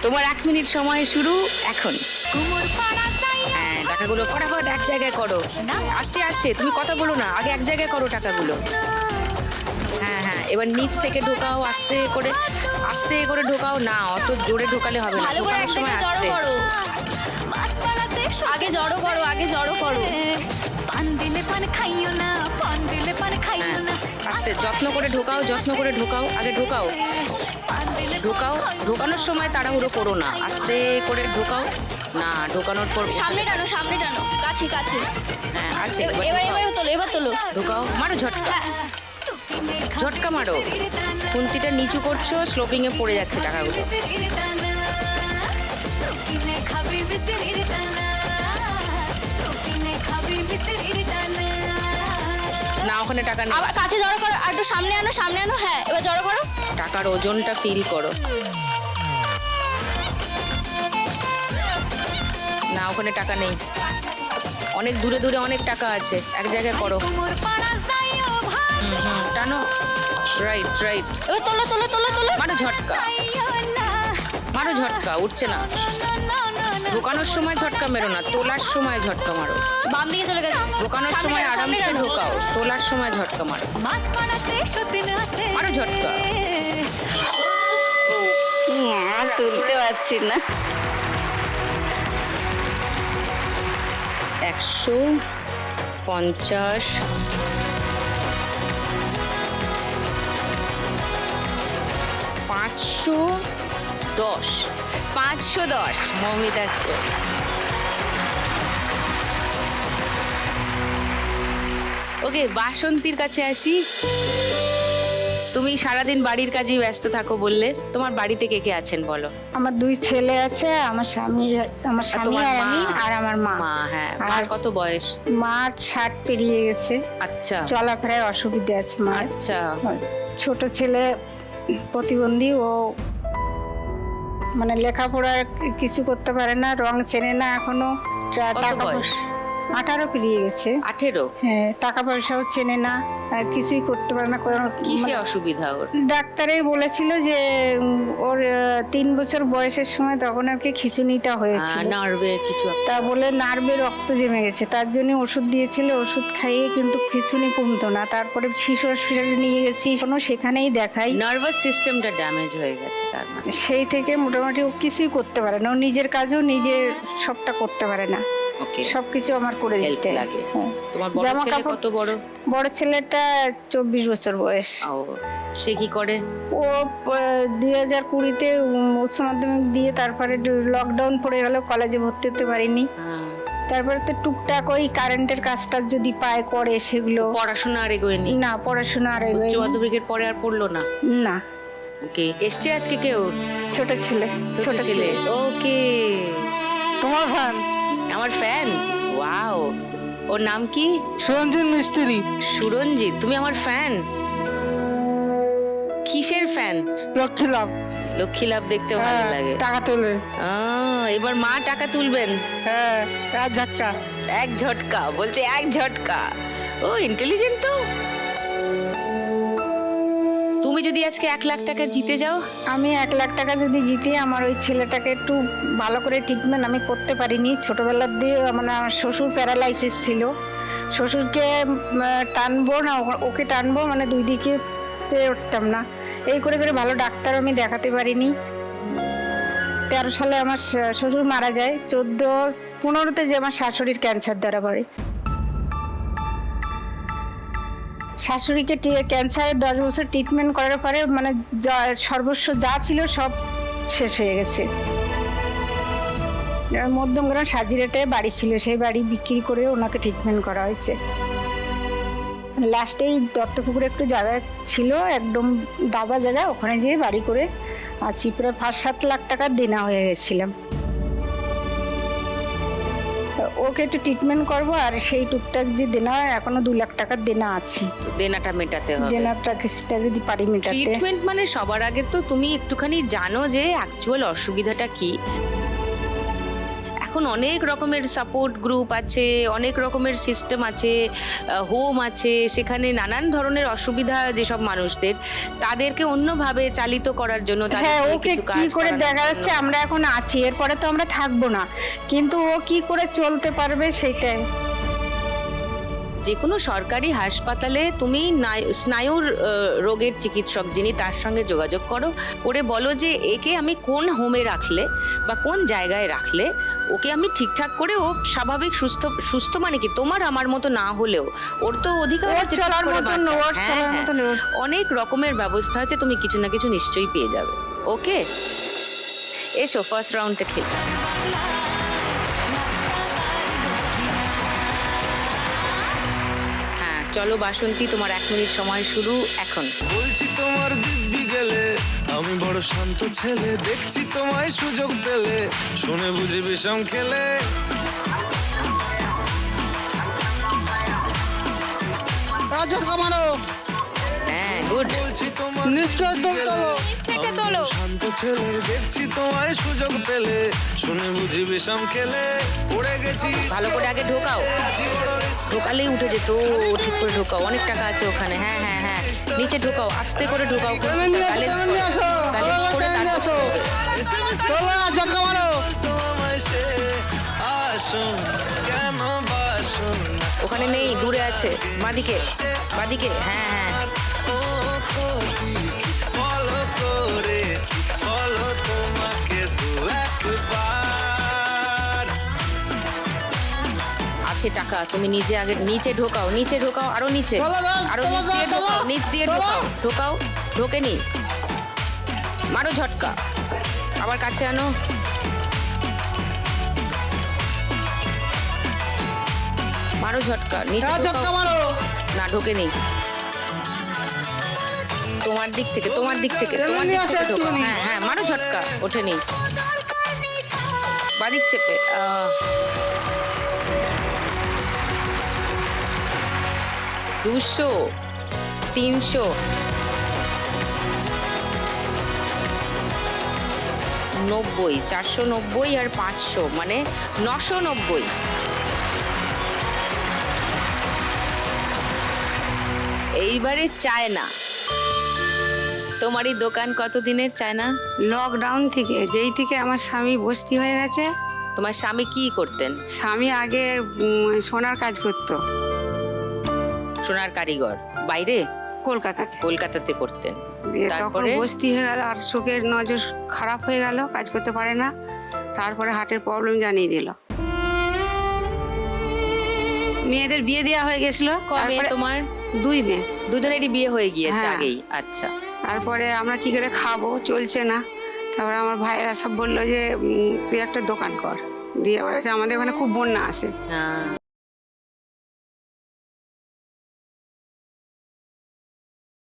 তোমার 1 মিনিট সময় শুরু এখন। হ্যাঁ, টাকাগুলো ফটাফট এক জায়গায় করো। আসছে তুমি কথা বলো না, আগে এক জায়গায় করো টাকাগুলো। হ্যাঁ হ্যাঁ, এবার নিচ থেকে ঢোকাও, আস্তে করে ঢোকাও না, অত জোরে ঢোকালে হবে না। ভালো করে এক জায়গায় জড়ো করো, আগে জড়ো করো। আস্তে যত্ন করে ঢোকাও, আগে ঢোকানোর সময় তাড়াহুড়ো করো না, আস্তে করে ঢোকাও না, ঢোকানোর পর সামনে টানো, কাছে। হ্যাঁ আছে, এবার তোলো। ঢোকাও, মারো ঝটকা মারো। খুন্তিটা নিচু করছো, স্লোপিং এ পড়ে যাচ্ছে টাকাগুলো। না, ওখানে টাকা নেই। আবার কাছে জড়ো করো, আর একটু সামনে আনো। হ্যাঁ, এবার জড়ো করো। টাকার ওজনটা ফিল করো। না, ওখানে টাকা নেই, অনেক দূরে অনেক টাকা আছে, এক জায়গায় করো। টানো, রাইট। এবার তোলো। মারো ঝটকা, উঠছে না। ঢোকানোর সময় ঝটকা মেরো না, তোলার সময় ঝটকা মারো। বাম দিকে চলে গেছে। ঢোকানোর সময় আরামসে ঢোকাও, তোলার সময় ঝটকা মারো। মারো ঝটকা। তুলতে পারছি না। 150, 510 মৌমিতার স্কোর। ওকে, বাসন্তীর কাছে আসি। তুমি সারাদিন বাড়ির কাজেই ব্যস্ত থাকো বললে, তোমার বাড়িতে কে কে আছেন বলো? আমার 2 ছেলে আছে, আমার স্বামী তোমার আর আমি, মা? আর আমার মা। হ্যাঁ, আর মার কত বয়স? মার 60 পেরিয়ে গেছে, আচ্ছা চলাফেরায় অসুবিধা আছে মার। আচ্ছা। ছোট ছেলে প্রতিবন্ধী, ও মানে লেখাপড়া কিছু করতে পারে না, রং চেনে না এখনো। কত বয়স? 18 পেরিয়ে গেছে। 18? হ্যাঁ, টাকা পয়সাও চেনে না, আর কিছুই করতে পারে না। কিসে অসুবিধা ওর? ডাক্তারেই বলেছিল যে ওর 3 বছর বয়সের সময় তখন আর কি খিঁচুনিটা হয়েছিল, নার্ভে কিছু তা বলে নার্ভে রক্ত জমে গেছে, তার জন্য ওষুধ দিয়েছিল। ওষুধ খাইয়ে কিন্তু খিঁচুনি কমতো না। তারপরে শিশু হসপিটালে নিয়ে গেছি, কোনো সেখানেই দেখাই। নার্ভাস সিস্টেমটা ড্যামেজ হয়ে গেছে তার মানে। সেই থেকে মোটামুটি ও কিছুই করতে পারে না, ও নিজের কাজও নিজে সবটা করতে পারে না। ওকে, সবকিছু আমার করে হেল্প দিতে লাগে। হ্যাঁ। তোমার বড় জামা ছেলে কাপড়- কত বড়? বড় ছেলেটা 24 বছর বয়স। ও, সে কি করে? ও 2020-তে উচ্চ মাধ্যমিক দিয়ে তারপরে লকডাউন পড়ে গেল, কলেজে ভর্তি হতে পারিনি। তারপরে তো টুকটাক ওই কারেন্টের কাজটা যদি পায় করে সেগুলো। পড়াশোনা আর এগোয়নি? না, পড়াশোনা আর উচ্চ মাধ্যমিকের পরে আর পড়লো না? না। ওকে, এসছে আজকে কেউ? ছোট ছেলে। ওকে, তোমার ফ্যান? আমার ফ্যান? ওয়াও, ওর নাম কি? সুরঞ্জিত মিস্ত্রি। সুরঞ্জিত, তুমি আমার ফ্যান? কিসের ফ্যান? লক্ষ্মী লাভ দেখতে ভালো লাগে। টাকা তোলে। এবার মা টাকা তুলবেন? হ্যাঁ, এক ঝটকা। এক ঝটকা বলছে, এক ঝটকা। ও ইন্টেলিজেন্ট তো। তুমি যদি আজকে 1 লাখ টাকা জিতে যাও? আমি 1 লাখ টাকা যদি জিতে, আমার ওই ছেলেটাকে একটু ভালো করে ট্রিটমেন্ট আমি করতে পারিনি। ছোটবেলার দিয়ে মানে আমার শ্বশুর প্যারালাইসিস ছিল, শ্বশুরকে টানবো না ওকে টানবো, মানে 2 দিকে পেয়ে উঠতাম না। এই করে ভালো ডাক্তার আমি দেখাতে পারিনি। 13 সালে আমার শ্বশুর মারা যায়, 14-15-তে যে আমার শাশুড়ির ক্যান্সার ধরা পড়ে। শাশুড়িকে ক্যান্সারের 10 বছর ট্রিটমেন্ট করার পরে মানে সর্বস্ব যা ছিল সব শেষ হয়ে গেছে। মধ্যমগ্রাম সাজিরাটে বাড়ি ছিল, সেই বাড়ি বিক্রি করে ওনাকে ট্রিটমেন্ট করা হয়েছে। লাস্টেই দত্তপুকুরে একটু জায়গা ছিল, একদম দাবা জায়গা, ওখানে যেয়ে বাড়ি করে আছি। প্রায় 5-7 লাখ টাকা দেনা হয়ে গেছিলাম। ওকে একটু ট্রিটমেন্ট করবো, আর সেই টুকটাক যে দেনা এখনো 2 লাখ টাকার দেনা আছে, দেনাটা মেটাতে হবে। দেনাটা কিছুটা যদি পারি মেটাতে। ট্রিটমেন্ট মানে সবার আগে তো তুমি একটুখানি জানো যে অ্যাকচুয়াল অসুবিধাটা কি। এখন অনেক রকমের সাপোর্ট গ্রুপ আছে, অনেক রকমের সিস্টেম আছে, হোম আছে, সেখানে নানান ধরনের অসুবিধা যেসব মানুষদের, তাদেরকে অন্যভাবে চালিত করার জন্য হ্যাঁ, তাদেরকে ওকে কিছু কি কাজ করে করানোর দেখা জন্য। যাচ্ছে আমরা এখন আছি, এরপরে তো আমরা থাকবো না, কিন্তু ও কি করে চলতে পারবে সেটাই। যে কোনো সরকারি হাসপাতালে তুমি স্নায়ুর রোগের চিকিৎসক যিনি, তার সঙ্গে যোগাযোগ করো, করে বলো যে একে আমি কোন হোমে রাখলে বা কোন জায়গায় রাখলে ওকে আমি ঠিকঠাক করে, ও স্বাভাবিক সুস্থ সুস্থ মানে কি তোমার আমার মতো না হলেও ওর তো অধিকার ওর আছে ঠিক চলার করে মতন, বাঁচার। ওর হ্যাঁ, চলার হ্যাঁ। মতন ওর। অনেক রকমের ব্যবস্থা আছে, তুমি কিছু না কিছু নিশ্চয়ই পেয়ে যাবে। ওকে, এসো ফার্স্ট রাউন্ডে খেলি। হ্যাঁ চলো বাসন্তী, তোমার 1 মিনিট সময় শুরু এখন। বলছি তোমার দিব্যি গেলে, আমি বড় শান্ত ছেলে, দেখছি তোমায় সুযোগ পেলে, শুনে বুঝি বিষম খেলে। ঝটকা মারো। হ্যাঁ গুড। বলছি তোমার নিষ্কার দল তোলো। থেকে তোলো। শান্ত ছেলে, দেখছি তোমায় সুযোগ পেলে, শুনে বুঝি বিষম খেলে। পড়ে গেছি ভালো করে আগে ঢোকাও, ঢোকালেই উঠে যেত। ঠিক করে ঢোকাও, অনেক টাকা আছে ওখানে। হ্যাঁ হ্যাঁ হ্যাঁ, নিচে ঢোকাও, আস্তে করে ঢোকাও। টেনে নিয়ে আসো, টেনে নিয়ে আসো। ব্যালেন্স করে টেনে নিয়ে আসো। তারপর তোলো, ঝটকা মারো। তোমায় সে আসুন কেন বাসুন না। ওখানে নেই, দূরে আছে, বাদিকে বাদিকে। হ্যাঁ হ্যাঁ, ও ক্ষতি কি বলো করেছি, বলো তোমাকে দু একবার। আছে টাকা। তুমি নিজে আগে নিচে ঢোকাও, নিচে ঢোকাও, আরো নিচে, চলো, চলো, আরো চলো, নিচ দিয়ে চলো, ঢোকাও, নিচ দিয়ে চলো। ঢোকাও, ঢোকাও, ঢোকে নি, মারো ঝটকা, আবার কাছে আনো। মারো ঝটকা, নিচে ঝটকা ঢোকাও। মারো। না ঢোকে নেই, তোমার দিক থেকে, তোমার দিক থেকে, তোমার দিক থেকে ঢোকাও। হ্যাঁ হ্যাঁ, মারো ঝটকা, ওঠে নেই, বাদিক চেপে। 200, 300, 90, 490 আর 500, মানে 990। এইবারে চায়না, তোমার এই দোকান কতদিনের চায়না? লকডাউন থেকে, যেই থেকে আমার স্বামী বস্তি হয়ে গেছে। তোমার স্বামী কি করতেন? স্বামী আগে সোনার কাজ করতো সোনার কারিগর, বাইরে কলকাতাতে। কলকাতাতে করতেন। দিয়ে তখন তারপরে? বস্তি হয়ে গেল, আর চোখের নজর খারাপ হয়ে গেল, কাজ করতে পারে না। তারপরে হার্টের প্রবলেম জানিয়ে দিল। মেয়েদের বিয়ে দেওয়া হয়ে গেছিল। কবে তোমার? 2 মেয়ে। দুজনেরই বিয়ে হয়ে গিয়েছে হ্যাঁ। আগেই? আচ্ছা। তারপরে আমরা কি করে খাবো, চলছে না। তারপরে আমার ভাইয়েরা সব বললো যে তুই একটা দোকান কর। দিয়ে বলেছে আমাদের ওখানে খুব বন্যা আসে। হ্যাঁ